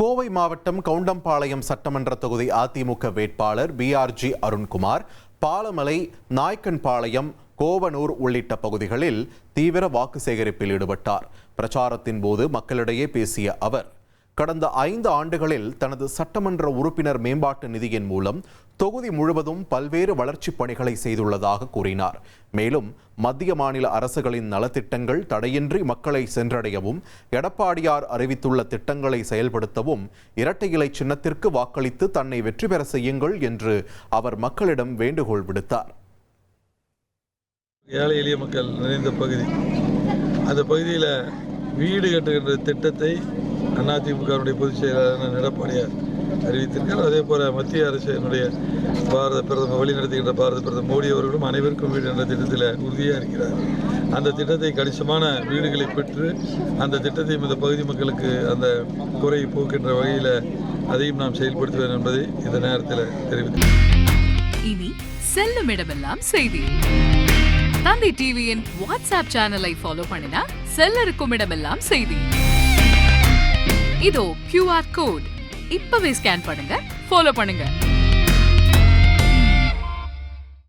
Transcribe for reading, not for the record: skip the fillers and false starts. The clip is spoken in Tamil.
கோவை மாவட்டம் கவுண்டம்பாளையம் சட்டமன்ற தொகுதி அதிமுக வேட்பாளர் பிஆர்ஜி அருண்குமார் பாலமலை, நாய்க்கன்பாளையம், கோவனூர் உள்ளிட்ட பகுதிகளில் தீவிர வாக்கு சேகரிப்பில் ஈடுபட்டார். பிரச்சாரத்தின் போது மக்களிடையே பேசிய அவர், கடந்த 5 ஆண்டுகளில் தனது சட்டமன்ற உறுப்பினர் மேம்பாட்டு நிதியின் மூலம் தொகுதி முழுவதும் பல்வேறு வளர்ச்சிப் பணிகளை செய்துள்ளதாக கூறினார். மேலும் மத்திய மாநில அரசுகளின் நலத்திட்டங்கள் தடையின்றி மக்களை சென்றடையவும், எடப்பாடியார் அறிவித்துள்ள திட்டங்களை செயல்படுத்தவும் இரட்டை இலை சின்னத்திற்கு வாக்களித்து தன்னை வெற்றி பெற செய்யுங்கள் என்று அவர் மக்களிடம் வேண்டுகோள் விடுத்தார். ஏழை எளிய மக்கள் நிறைந்த பகுதி, அந்த பகுதியில் வீடு கட்டுகின்ற திட்டத்தை அதிமுகவுடைய பொதுச் செயலாளர் எடப்பாடியார் அறிவித்திருக்கார். அதே போல மத்திய அரசினுடைய பாரத பிரதமர் வழிநடத்துகின்ற பாரத பிரதமர் மோடி அவர்களும் அனைவருக்கும் வீடு என்ற திட்டத்தில் உறுதியாக இருக்கிறார். அந்த திட்டத்தை கணிசமான வீடுகளை பெற்று அந்த திட்டத்தை இந்த பகுதி மக்களுக்கு அந்த குறையை போக்கின்ற வகையில் அதையும் நாம் செயல்படுத்துவேன் என்பதை இந்த நேரத்தில் தெரிவித்தேன். இனி செல்லும் இடமெல்லாம் செய்தி. தந்தை டிவியின் வாட்ஸ்அப் சேனலை ஃபாலோ பண்ணினா செல்லருக்கும் இடமெல்லாம் செய்தி. இதோ QR கோட் இப்பவே ஸ்கேன் பண்ணுங்க, ஃபாலோ பண்ணுங்க.